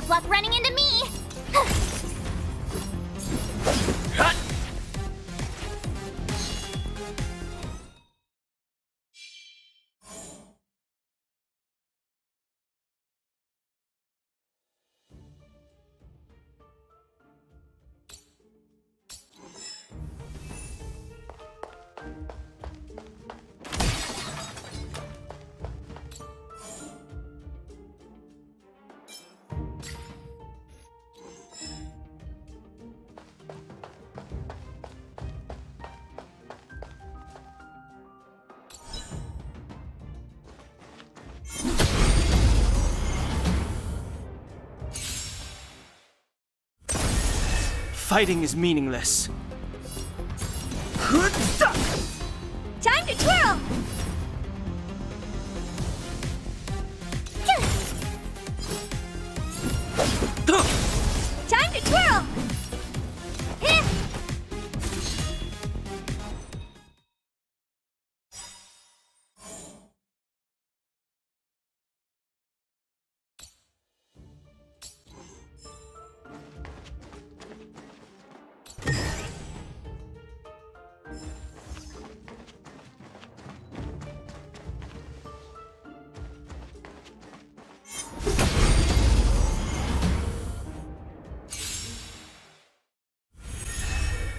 Tough luck running into me! Fighting is meaningless. Time to twirl! Time to twirl!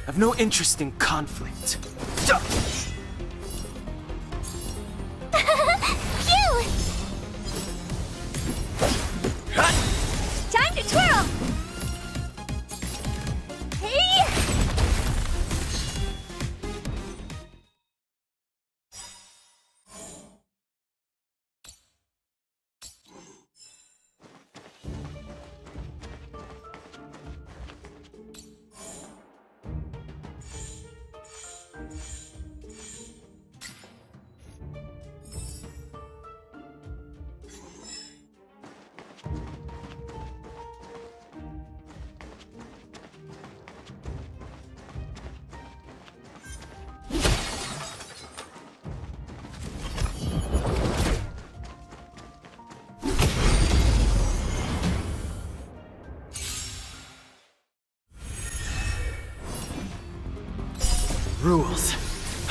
I've no interest in conflict. Phew! Time to twirl! Hey! Rules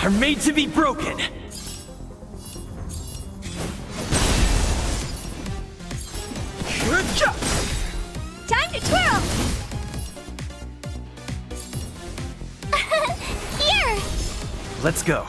are made to be broken. Time to twirl! Here! Let's go.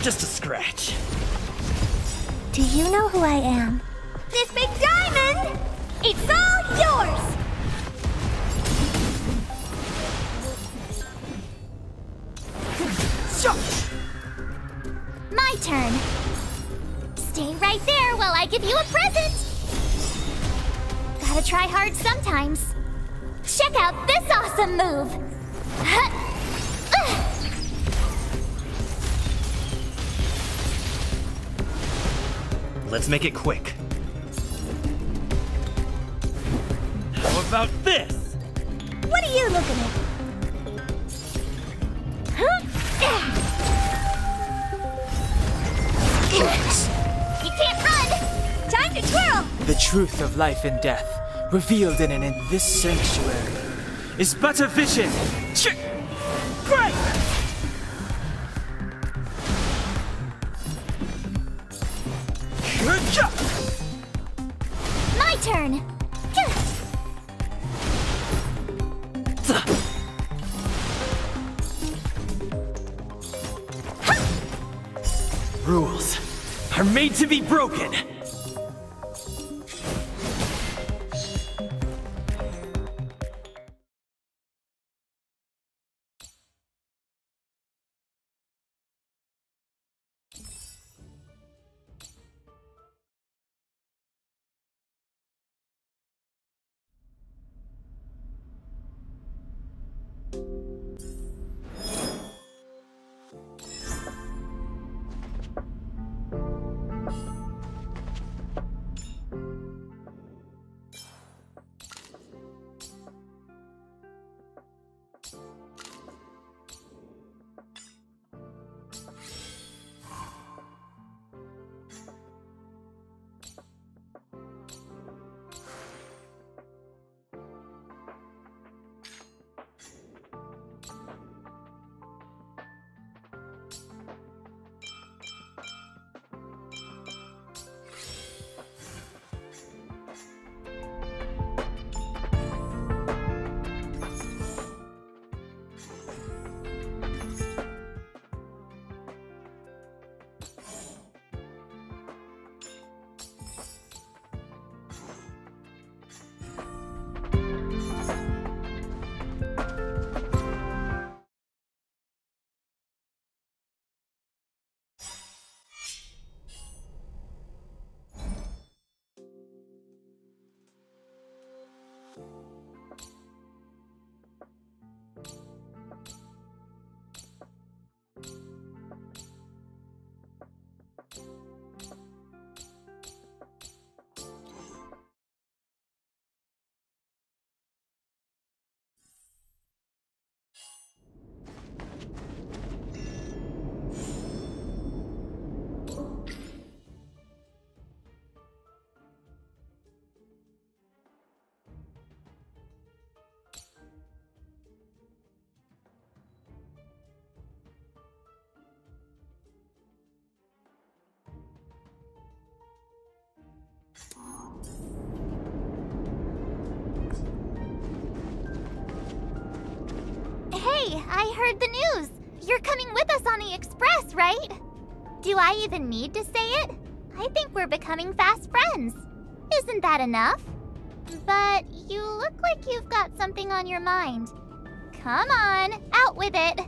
Just a scratch. Do you know who I am? This big diamond! It's all yours! My turn. Stay right there while I give you a present! Gotta try hard sometimes. Check out this awesome move! Let's make it quick. about this? What are you looking at? You can't run! Time to twirl! The truth of life and death, revealed in this sanctuary, is but a vision. Great! My turn! Rules are made to be broken. Hey, I heard the news. You're coming with us on the express, right? Do I even need to say it? I think we're becoming fast friends. Isn't that enough? But you look like you've got something on your mind. Come on, out with it.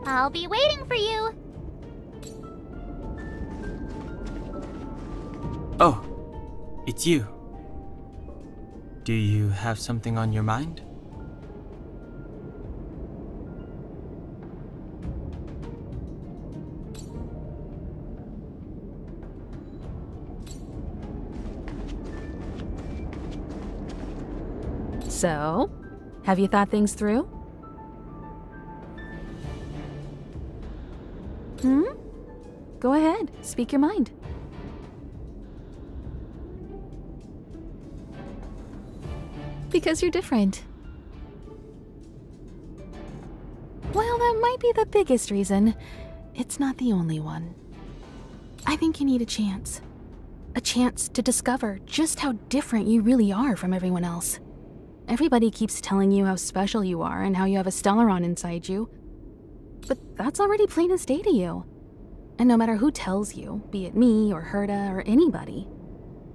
I'll be waiting for you. Oh, it's you. Do you have something on your mind? So, have you thought things through? Go ahead, speak your mind. Because you're different. Well, that might be the biggest reason. It's not the only one. I think you need a chance. A chance to discover just how different you really are from everyone else. Everybody keeps telling you how special you are and how you have a Stellaron inside you. But that's already plain as day to you. And no matter who tells you, be it me or Herta or anybody,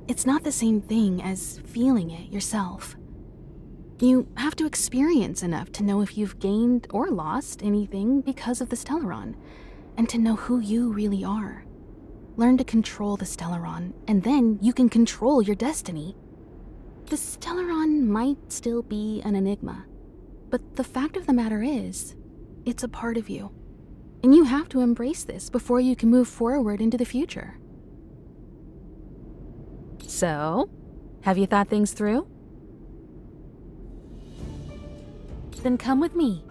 it's not the same thing as feeling it yourself. You have to experience enough to know if you've gained or lost anything because of the Stellaron, and to know who you really are. Learn to control the Stellaron, and then you can control your destiny. The Stellaron might still be an enigma, but the fact of the matter is, it's a part of you. And you have to embrace this before you can move forward into the future. So, have you thought things through? Then come with me.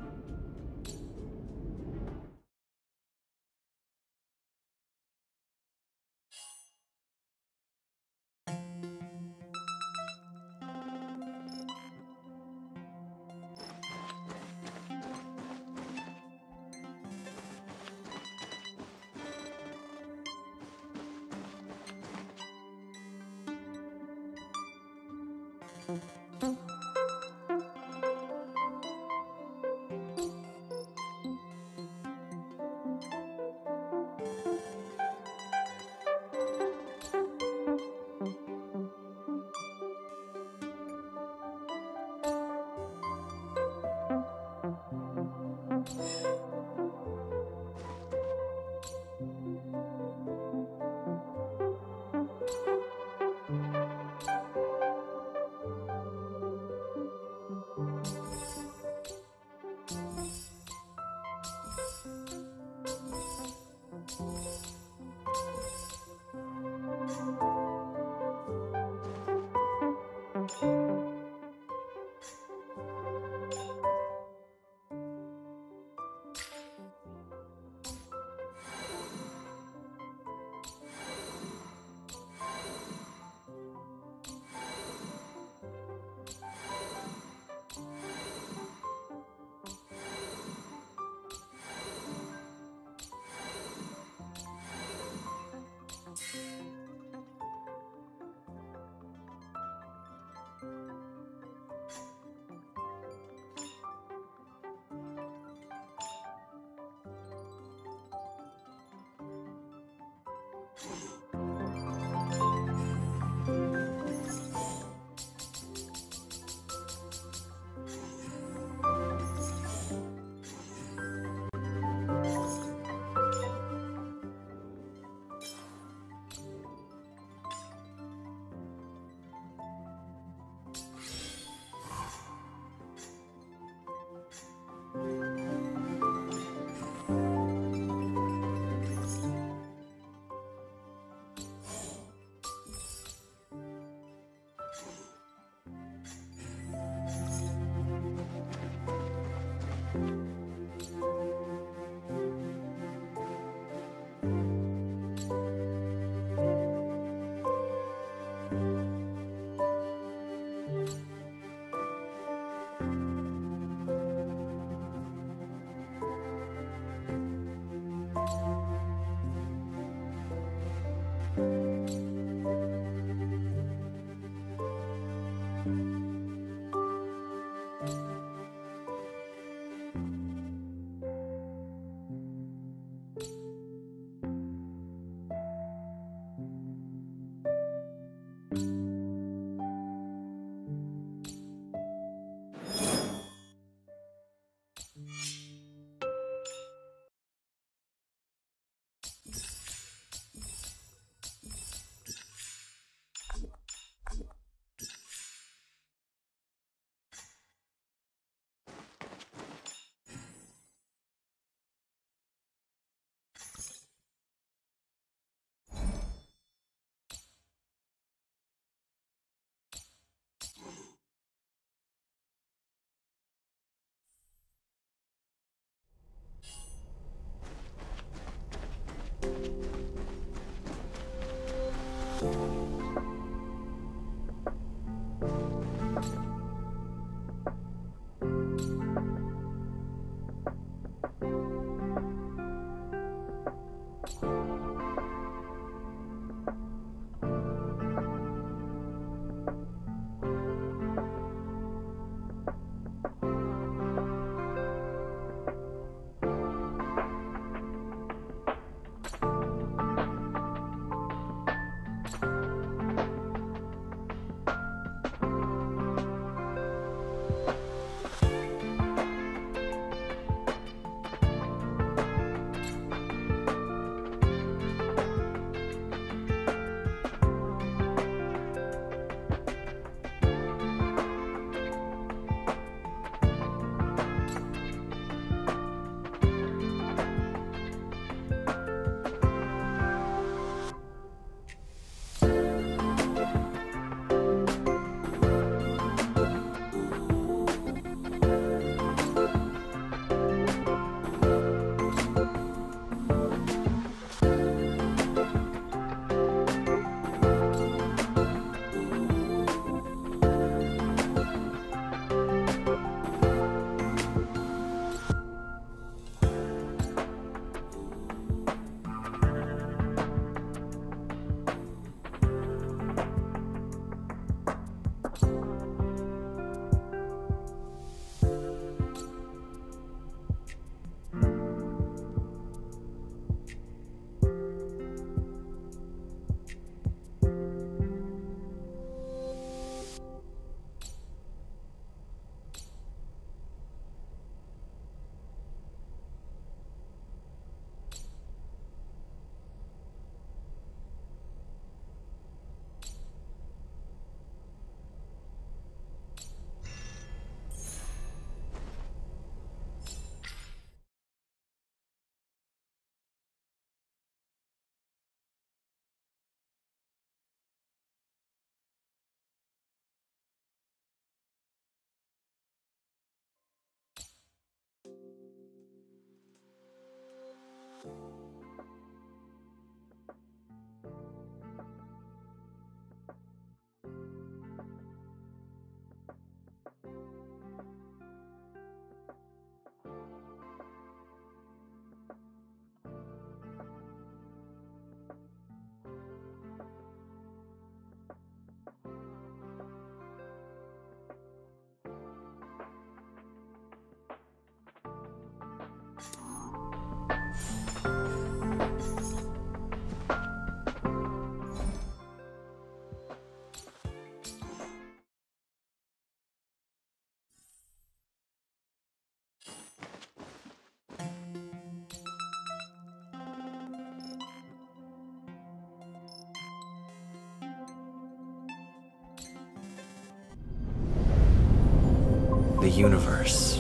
The universe.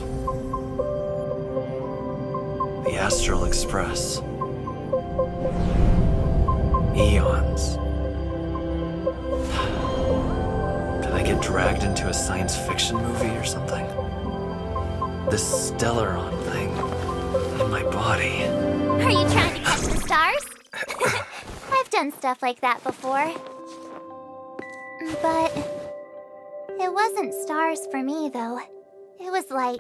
The Astral Express. Eons. Did I get dragged into a science fiction movie or something? This Stellaron thing in my body. Are you trying to catch the stars? I've done stuff like that before. But it wasn't stars for me, though. It was lights.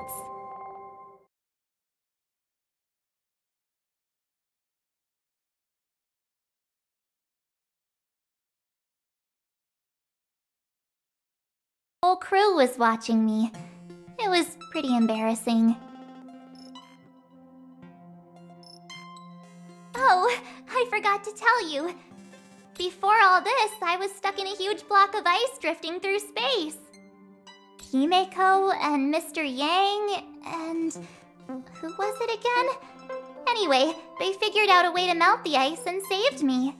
The whole crew was watching me. It was pretty embarrassing. Oh, I forgot to tell you. Before all this, I was stuck in a huge block of ice drifting through space. Himeko and Mr. Yang and... who was it again? Anyway, they figured out a way to melt the ice and saved me.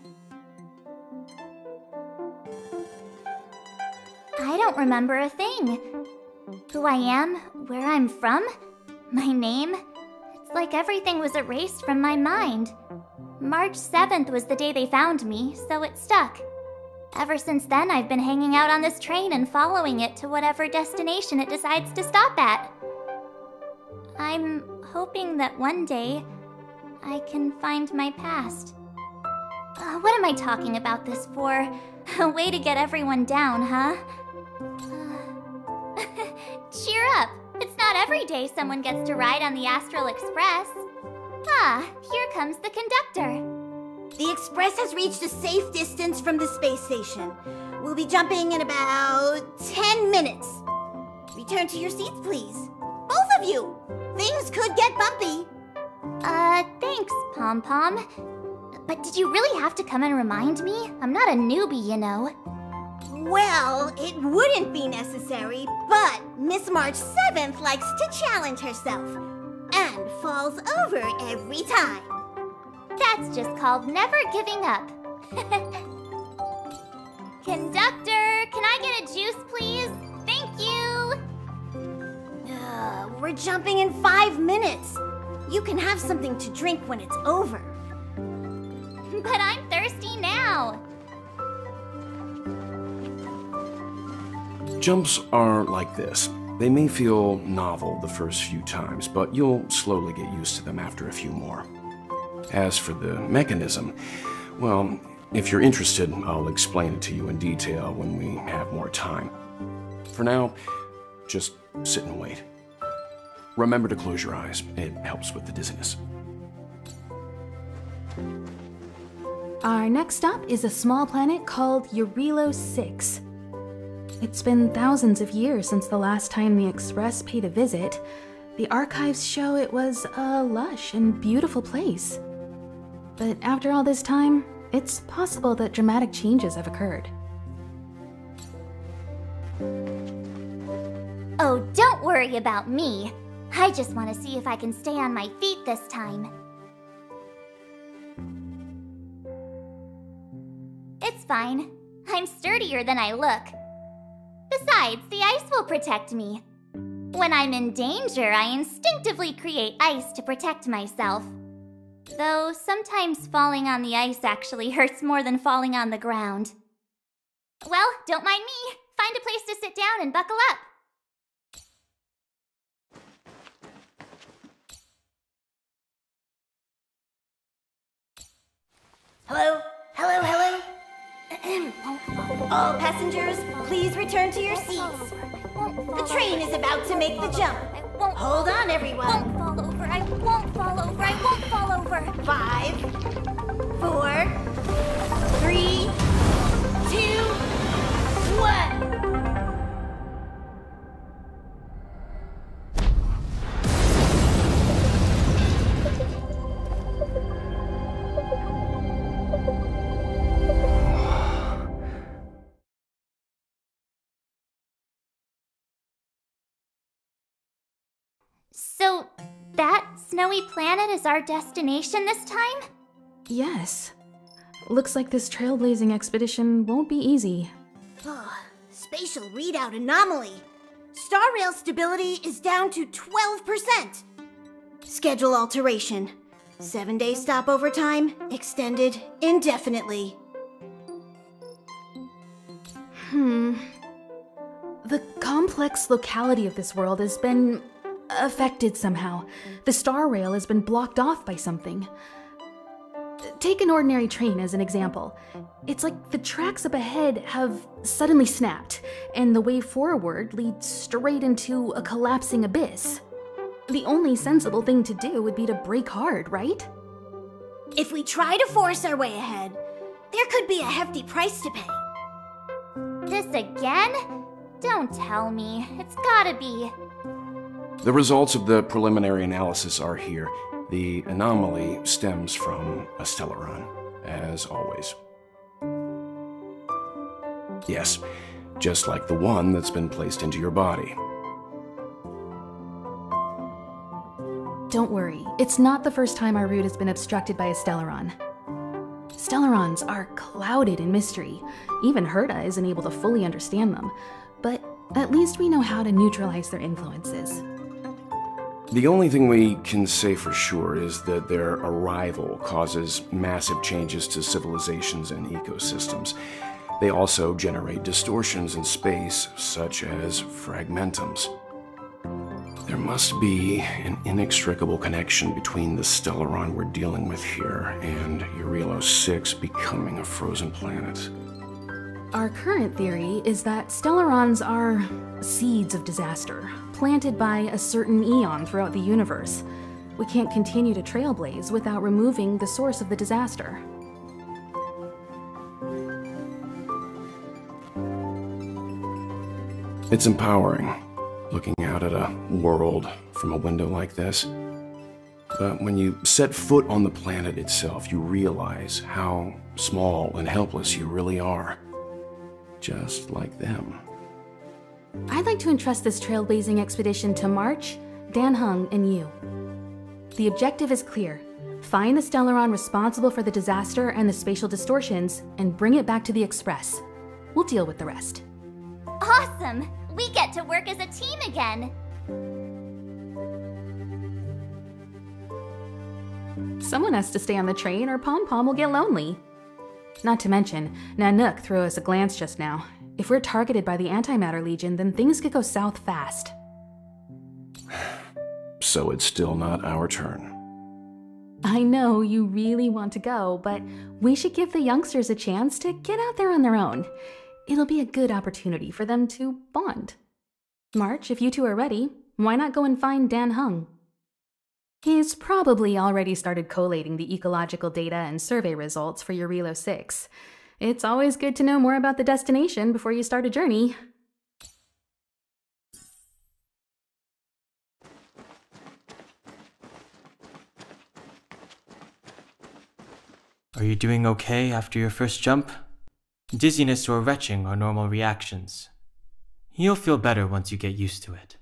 I don't remember a thing. Who I am, where I'm from, my name. It's like everything was erased from my mind. March 7th was the day they found me, so it stuck. Ever since then, I've been hanging out on this train and following it to whatever destination it decides to stop at. I'm hoping that one day I can find my past. What am I talking about this for? A way to get everyone down, huh? Cheer up! It's not every day someone gets to ride on the Astral Express. Ah, here comes the conductor. The Express has reached a safe distance from the space station. We'll be jumping in about 10 minutes. Return to your seats, please. Both of you! Things could get bumpy. Thanks, Pom Pom. But did you really have to come and remind me? I'm not a newbie, you know. Well, it wouldn't be necessary, but Miss March 7th likes to challenge herself. And falls over every time. That's just called never giving up. Conductor, can I get a juice, please? Thank you! We're jumping in 5 minutes. You can have something to drink when it's over. But I'm thirsty now. Jumps are like this. They may feel novel the first few times, but you'll slowly get used to them after a few more. As for the mechanism, well, if you're interested, I'll explain it to you in detail when we have more time. For now, just sit and wait. Remember to close your eyes. It helps with the dizziness. Our next stop is a small planet called Eurilo 6. It's been thousands of years since the last time the Express paid a visit. The archives show it was a lush and beautiful place. But after all this time, it's possible that dramatic changes have occurred. Oh, don't worry about me. I just want to see if I can stay on my feet this time. It's fine. I'm sturdier than I look. Besides, the ice will protect me. When I'm in danger, I instinctively create ice to protect myself. Though sometimes falling on the ice actually hurts more than falling on the ground. Well, don't mind me. Find a place to sit down and buckle up. Hello? Hello, hello? All passengers, please return to your seats. The train is about to make the jump. Hold on, everyone. I won't fall over. I won't fall over. I won't fall over. 5, 4, 3, 2, 1. So, that snowy planet is our destination this time? Yes. Looks like this trailblazing expedition won't be easy. Spatial readout anomaly. star rail stability is down to 12%. Schedule alteration. 7-day stopover time extended indefinitely. The complex locality of this world has been affected somehow. The star rail has been blocked off by something. Take an ordinary train as an example. It's like the tracks up ahead have suddenly snapped, and the way forward leads straight into a collapsing abyss. The only sensible thing to do would be to brake hard, right? If we try to force our way ahead, there could be a hefty price to pay. This again? Don't tell me. It's gotta be. The results of the preliminary analysis are here. The anomaly stems from a stellaron, as always. Yes, just like the one that's been placed into your body. Don't worry, it's not the first time our route has been obstructed by a stellaron. Stellarons are clouded in mystery. Even Herta isn't able to fully understand them, but at least we know how to neutralize their influences. The only thing we can say for sure is that their arrival causes massive changes to civilizations and ecosystems. They also generate distortions in space, such as fragmentums. There must be an inextricable connection between the stellaron we're dealing with here and Eurilo 6 becoming a frozen planet. Our current theory is that stellarons are seeds of disaster, planted by a certain eon throughout the universe. We can't continue to trailblaze without removing the source of the disaster. It's empowering, looking out at a world from a window like this. But when you set foot on the planet itself, you realize how small and helpless you really are. Just like them. I'd like to entrust this trailblazing expedition to March, Dan Heng, and you. The objective is clear. Find the stellaron responsible for the disaster and the spatial distortions, and bring it back to the Express. We'll deal with the rest. Awesome! We get to work as a team again! Someone has to stay on the train or Pom Pom will get lonely. Not to mention, Nanook threw us a glance just now. If we're targeted by the Antimatter Legion, then things could go south fast. So it's still not our turn. I know you really want to go, but we should give the youngsters a chance to get out there on their own. It'll be a good opportunity for them to bond. March, if you two are ready, why not go and find Dan Heng? He's probably already started collating the ecological data and survey results for Eurilo 6. It's always good to know more about the destination before you start a journey. Are you doing okay after your first jump? Dizziness or retching are normal reactions. You'll feel better once you get used to it.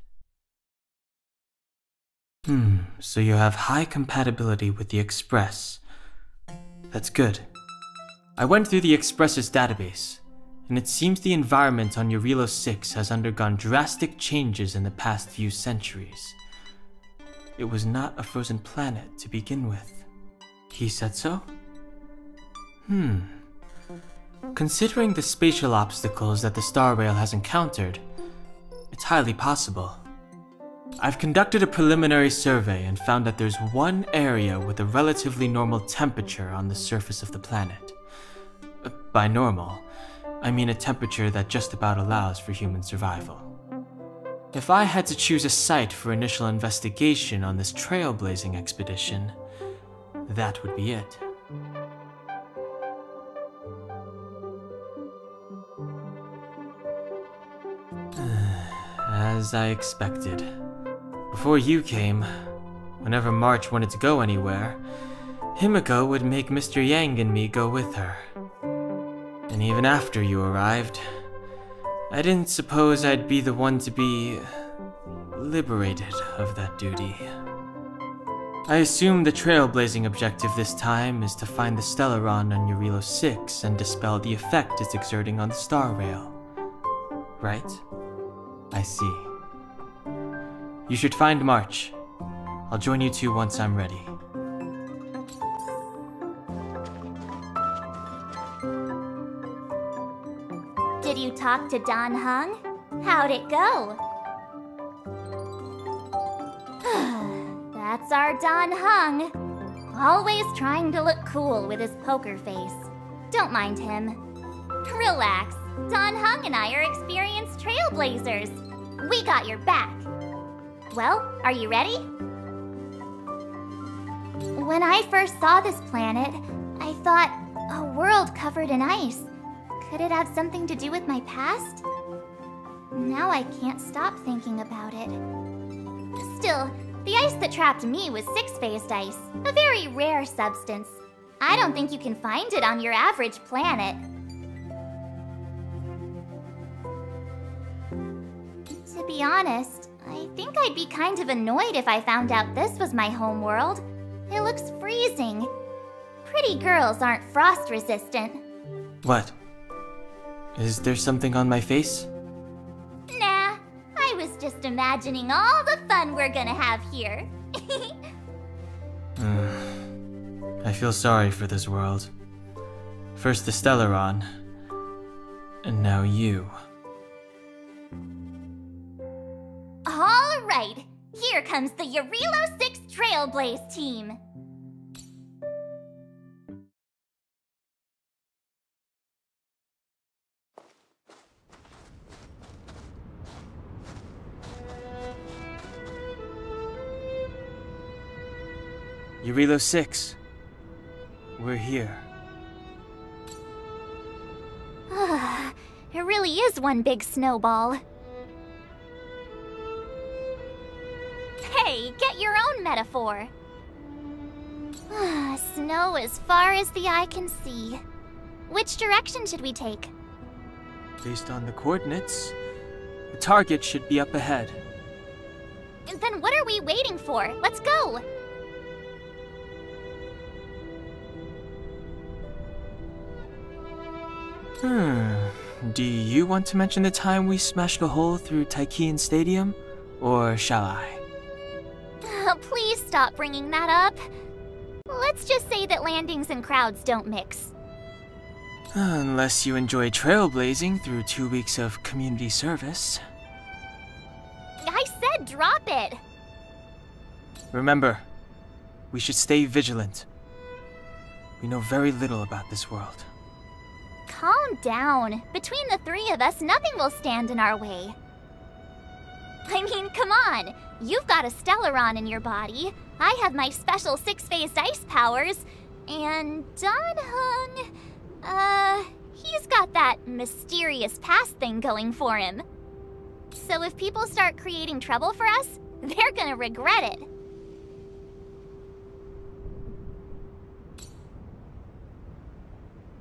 So you have high compatibility with the Express. That's good. I went through the Express's database, and it seems the environment on Eurilo 6 has undergone drastic changes in the past few centuries. It was not a frozen planet to begin with. He said so? Considering the spatial obstacles that the Star Rail has encountered, it's highly possible. I've conducted a preliminary survey and found that there's one area with a relatively normal temperature on the surface of the planet. By normal, I mean a temperature that just about allows for human survival. If I had to choose a site for initial investigation on this trailblazing expedition, that would be it. As I expected. Before you came, whenever March wanted to go anywhere, Himiko would make Mr. Yang and me go with her. And even after you arrived, I didn't suppose I'd be the one to be liberated of that duty. I assume the trailblazing objective this time is to find the stellaron on Eurilo 6 and dispel the effect it's exerting on the Star Rail. Right? I see. You should find March. I'll join you two once I'm ready. Did you talk to Don Hung? How'd it go? That's our Don Hung. Always trying to look cool with his poker face. Don't mind him. Relax. Don Hung and I are experienced trailblazers. We got your back. Well, are you ready? When I first saw this planet, I thought, a world covered in ice. Could it have something to do with my past? Now I can't stop thinking about it. Still, the ice that trapped me was six-phased ice, a very rare substance. I don't think you can find it on your average planet. To be honest, I think I'd be kind of annoyed if I found out this was my home world. It looks freezing. Pretty girls aren't frost-resistant. What? Is there something on my face? Nah, I was just imagining all the fun we're gonna have here. I feel sorry for this world. First the Stellaron, and now you. All right, here comes the Eurilo 6 Trailblaze team. Eurilo 6. We're here. It really is one big snowball. Hey, get your own metaphor. Snow as far as the eye can see. Which direction should we take? Based on the coordinates, the target should be up ahead. Then what are we waiting for? Let's go! Do you want to mention the time we smashed a hole through Taikian Stadium? Or shall I? Please stop bringing that up. Let's just say that landings and crowds don't mix. Unless you enjoy trailblazing through 2 weeks of community service. I said drop it! Remember, we should stay vigilant. We know very little about this world. Calm down. Between the three of us, nothing will stand in our way. I mean, come on. You've got a Stellaron in your body. I have my special six-phased ice powers. And Don Hung, he's got that mysterious past thing going for him. So if people start creating trouble for us, they're gonna regret it.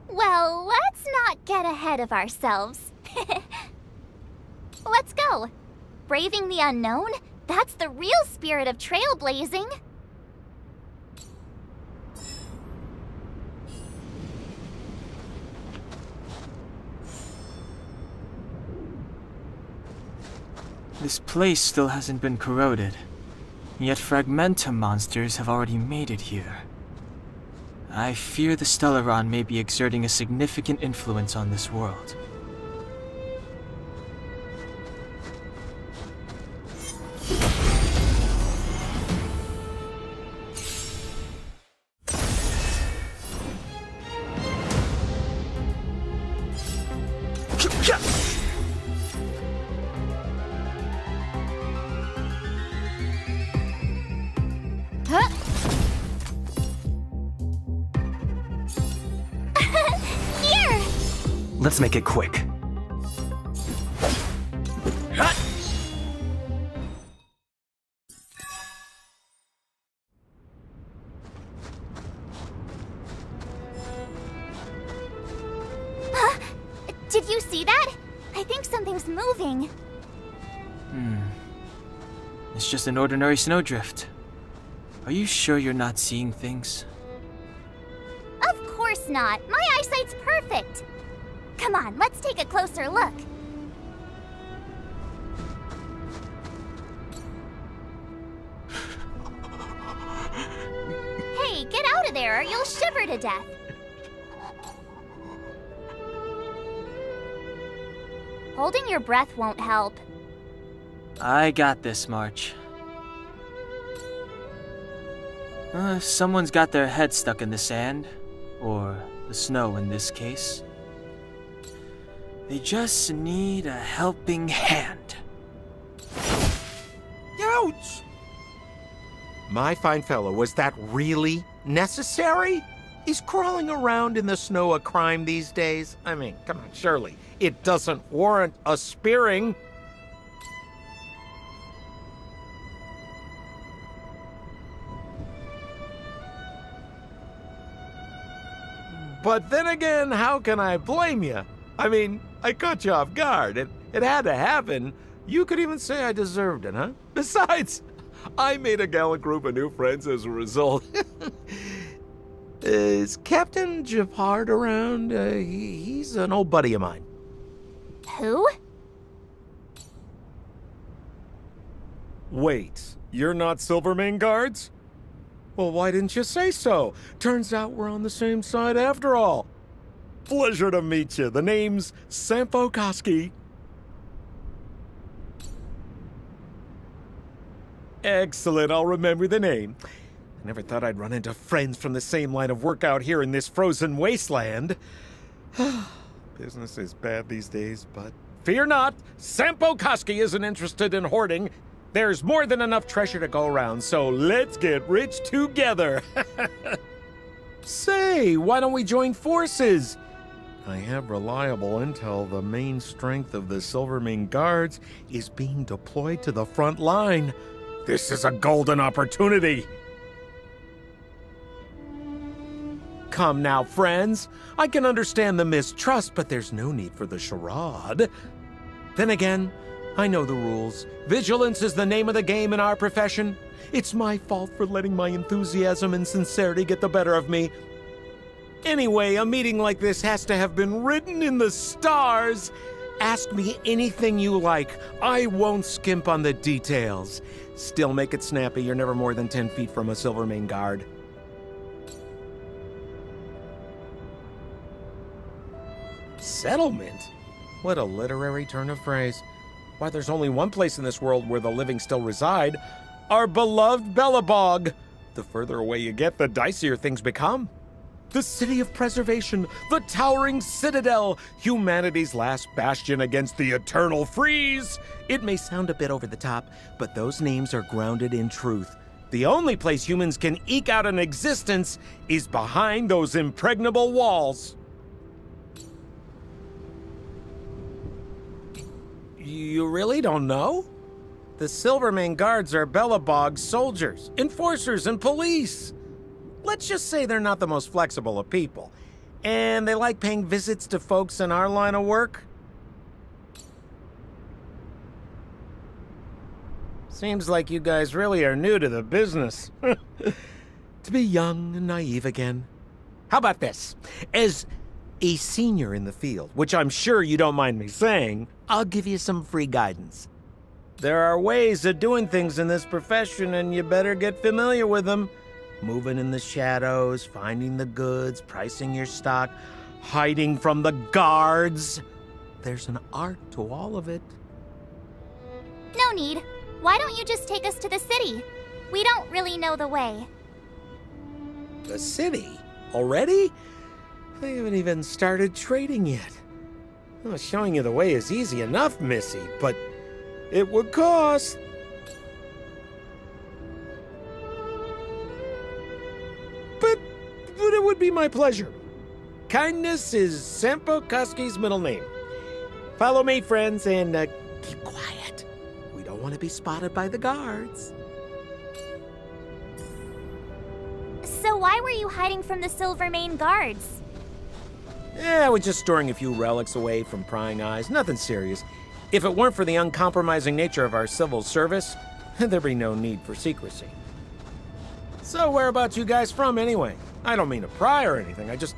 Well, let's not get ahead of ourselves. Let's go. Braving the unknown? That's the real spirit of trailblazing. This place still hasn't been corroded, yet Fragmentum monsters have already made it here. I fear the Stellaron may be exerting a significant influence on this world. Let's make it quick. Did you see that? I think something's moving. It's just an ordinary snowdrift. Are you sure you're not seeing things? Of course not. My eyesight's perfect. Come on, let's take a closer look. of there or you'll shiver to death. Holding your breath won't help. I got this, March. If someone's got their head stuck in the sand, or the snow in this case, they just need a helping hand. Ouch! My fine fellow, was that really necessary? Is crawling around in the snow a crime these days? I mean, come on, surely it doesn't warrant a spearing. But then again, how can I blame you? I mean, I caught you off guard. It had to happen. You could even say I deserved it, huh? Besides, I made a gallant group of new friends as a result. Is Captain Japard around? He's an old buddy of mine. Who? Wait, you're not Silvermane guards? Well, why didn't you say so? Turns out we're on the same side after all. Pleasure to meet you. The name's Sampo Koski. Excellent, I'll remember the name. I never thought I'd run into friends from the same line of work out here in this frozen wasteland. Business is bad these days, but fear not, Sampo Koski isn't interested in hoarding. There's more than enough treasure to go around, so let's get rich together. Say, why don't we join forces? I have reliable intel the main strength of the Silvermane guards is being deployed to the front line. This is a golden opportunity. Come now, friends. I can understand the mistrust, but there's no need for the charade. Then again, I know the rules. Vigilance is the name of the game in our profession. It's my fault for letting my enthusiasm and sincerity get the better of me. Anyway, a meeting like this has to have been written in the stars. Ask me anything you like. I won't skimp on the details. Still make it snappy. You're never more than 10 feet from a Silvermane guard. Settlement? What a literary turn of phrase. Why, there's only one place in this world where the living still reside. Our beloved Bellabog. The further away you get, the dicier things become. The city of preservation, the towering citadel, humanity's last bastion against the eternal freeze. It may sound a bit over the top, but those names are grounded in truth. The only place humans can eke out an existence is behind those impregnable walls. You really don't know? The Silvermane guards are Bellabog's soldiers, enforcers, and police. Let's just say they're not the most flexible of people. And they like paying visits to folks in our line of work. Seems like you guys really are new to the business. To be young and naive again. How about this? As a senior in the field, which I'm sure you don't mind me saying, I'll give you some free guidance. There are ways of doing things in this profession, and you better get familiar with them. Moving in the shadows, finding the goods, pricing your stock, hiding from the guards. There's an art to all of it. No need. Why don't you just take us to the city? We don't really know the way. The city? Already? I haven't even started trading yet. Well, showing you the way is easy enough, Missy, but it would cost. But it would be my pleasure. Kindness is Sampo Koski's middle name. Follow me, friends, and keep quiet. We don't want to be spotted by the guards. So why were you hiding from the Silvermane guards? I was just storing a few relics away from prying eyes. Nothing serious. If it weren't for the uncompromising nature of our civil service, there'd be no need for secrecy. So whereabouts you guys from, anyway? I don't mean to pry or anything. I just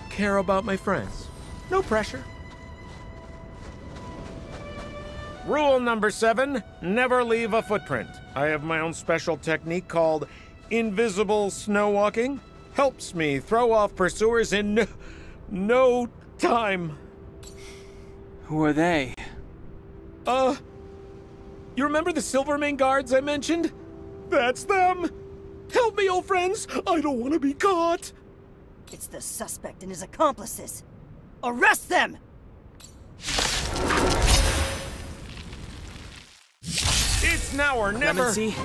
care about my friends. No pressure. Rule number 7, never leave a footprint. I have my own special technique called invisible snow walking. helps me throw off pursuers in no time. Who are they? You remember the Silvermane guards I mentioned? That's them! Help me, old friends! I don't want to be caught! It's the suspect and his accomplices. Arrest them! It's now or never! Clemency?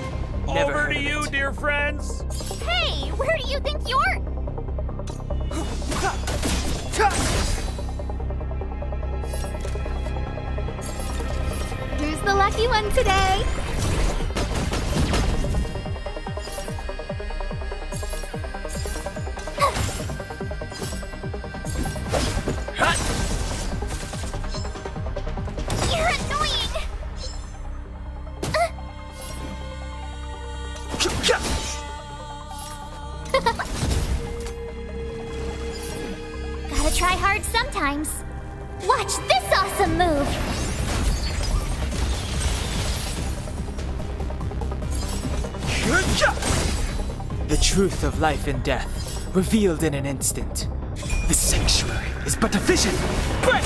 Never Over heard to of you, it. dear friends! Hey, where do you think you're... Who's the lucky one today? You're annoying! Gotta try hard sometimes. Watch this awesome move! The truth of life and death, revealed in an instant. The sanctuary is but a vision. Break!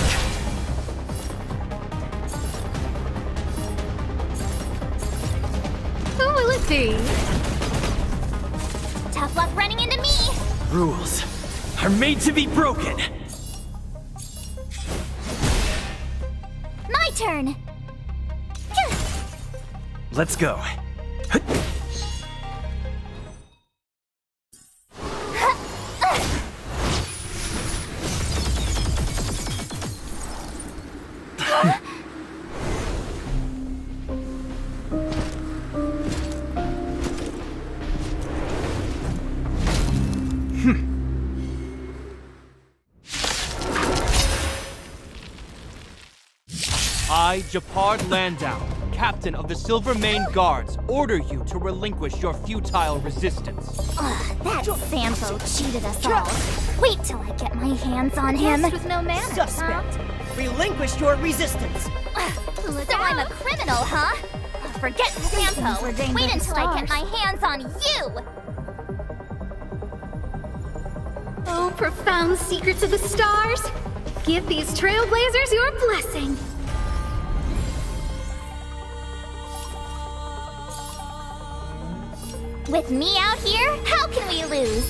Who will it be? Tough luck running into me! Rules are made to be broken. My turn! Let's go. I, Japard Landau, captain of the Silvermane Guards, order you to relinquish your futile resistance. Ugh, that Sampo cheated us all. Wait till I get my hands on him. With no manners, Suspect, relinquish your resistance. So I'm a criminal, huh? Forget Sampo. Wait until I get my hands on you. Oh, profound secrets of the stars. Give these trailblazers your blessing. With me out here, how can we lose?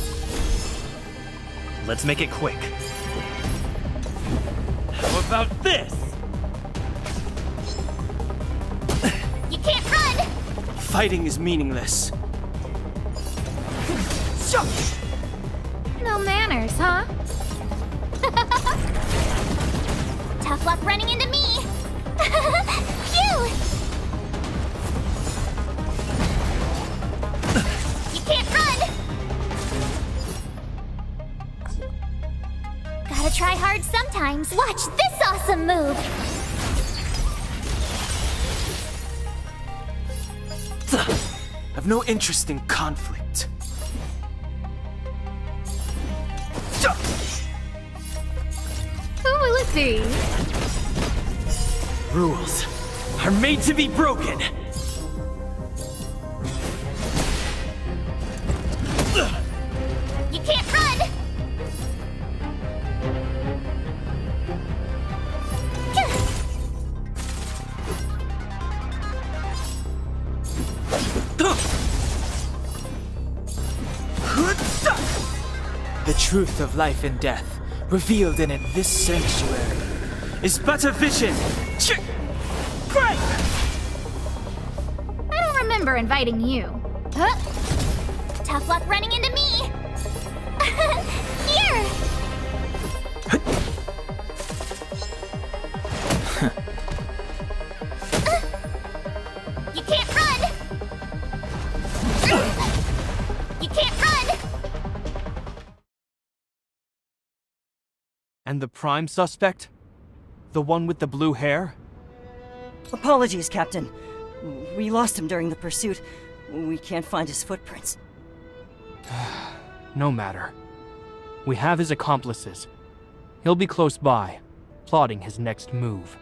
Let's make it quick. How about this? You can't run! Fighting is meaningless. No manners, huh? Tough luck running into me! Phew! You can't run! Gotta try hard sometimes. Watch this awesome move! I've no interest in conflict. Who will it be? Rules are made to be broken. You can't run! The truth of life and death, revealed in this sanctuary, is but a vision. Break! I don't remember inviting you. Huh? Tough luck running into me! Here! You can't run! You can't run! And the prime suspect? The one with the blue hair? Apologies, Captain. We lost him during the pursuit. We can't find his footprints. No matter. We have his accomplices. He'll be close by, plotting his next move.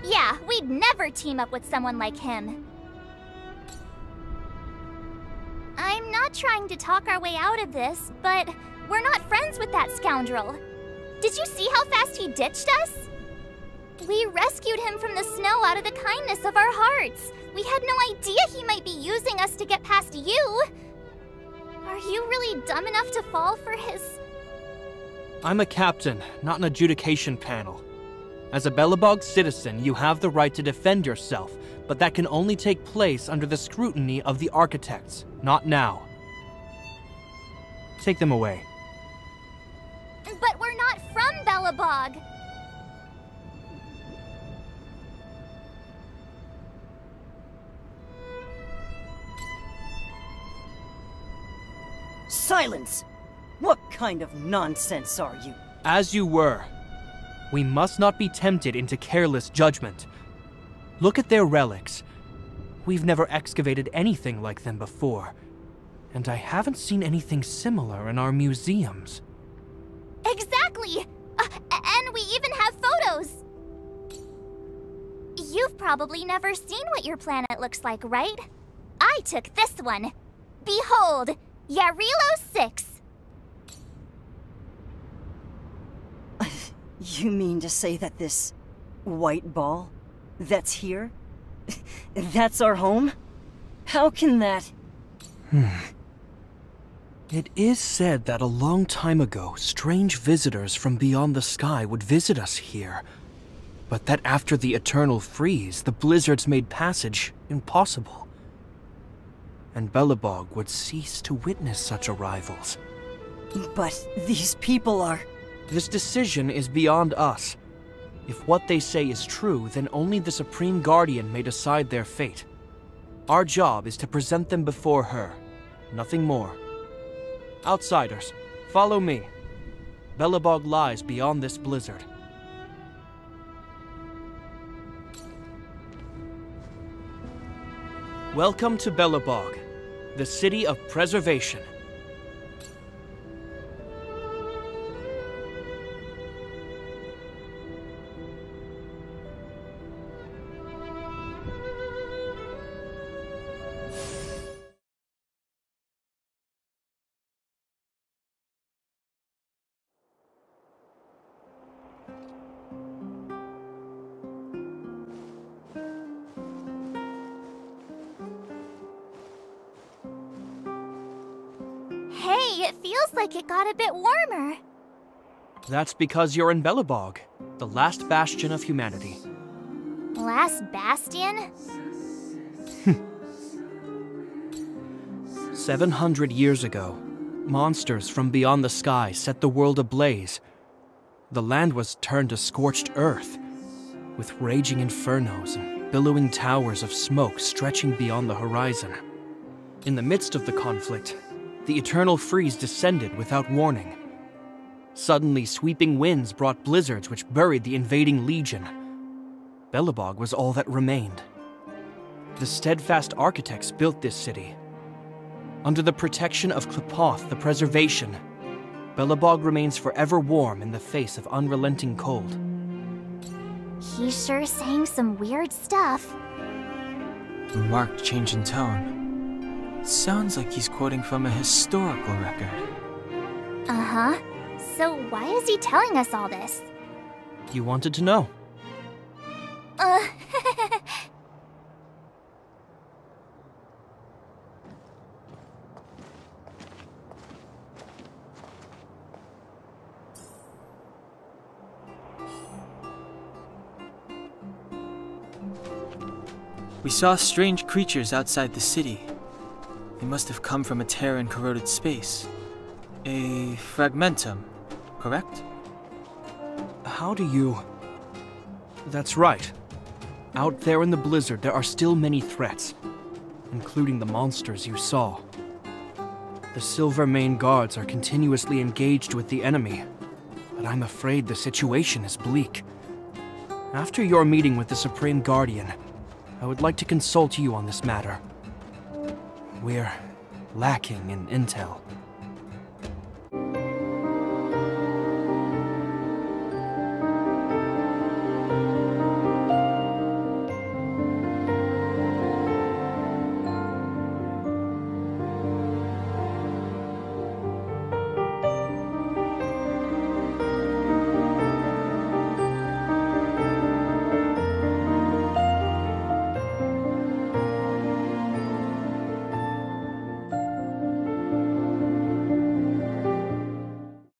Yeah, we'd never team up with someone like him. trying to talk our way out of this, but we're not friends with that scoundrel. Did you see how fast he ditched us? We rescued him from the snow out of the kindness of our hearts. We had no idea he might be using us to get past you. Are you really dumb enough to fall for his... I'm a captain, not an adjudication panel. As a Belobog citizen, you have the right to defend yourself, but that can only take place under the scrutiny of the architects, not now. Take them away. But we're not from Belobog. Silence! What kind of nonsense are you? As you were. We must not be tempted into careless judgment. Look at their relics. We've never excavated anything like them before, and I haven't seen anything similar in our museums. Exactly! And we even have photos! You've probably never seen what your planet looks like, right? I took this one. Behold, Yarilo 6. You mean to say that this white ball that's here, that's our home? How can that... It is said that a long time ago, strange visitors from beyond the sky would visit us here, but that after the eternal freeze, the blizzards made passage impossible, and Belobog would cease to witness such arrivals. But these people are... This decision is beyond us. If what they say is true, then only the Supreme Guardian may decide their fate. Our job is to present them before her, nothing more. Outsiders, follow me. Belobog lies beyond this blizzard. Welcome to Belobog, the city of preservation. Hey, it feels like it got a bit warmer. That's because you're in Belobog, the last bastion of humanity. Last bastion? 700 years ago, monsters from beyond the sky set the world ablaze. The land was turned to scorched earth, with raging infernos and billowing towers of smoke stretching beyond the horizon. In the midst of the conflict, the eternal freeze descended without warning. Suddenly, sweeping winds brought blizzards which buried the invading legion. Belobog was all that remained. The steadfast architects built this city. Under the protection of Klepoth, the preservation, Belobog remains forever warm in the face of unrelenting cold. He's sure saying some weird stuff. A marked change in tone. It sounds like he's quoting from a historical record. Uh-huh. So why is he telling us all this? You wanted to know. We saw strange creatures outside the city. They must have come from a tear in corroded space. A fragmentum, correct? How do you... That's right. Out there in the blizzard, there are still many threats, including the monsters you saw. The Silvermane guards are continuously engaged with the enemy, but I'm afraid the situation is bleak. After your meeting with the Supreme Guardian, I would like to consult you on this matter. We're lacking in intel.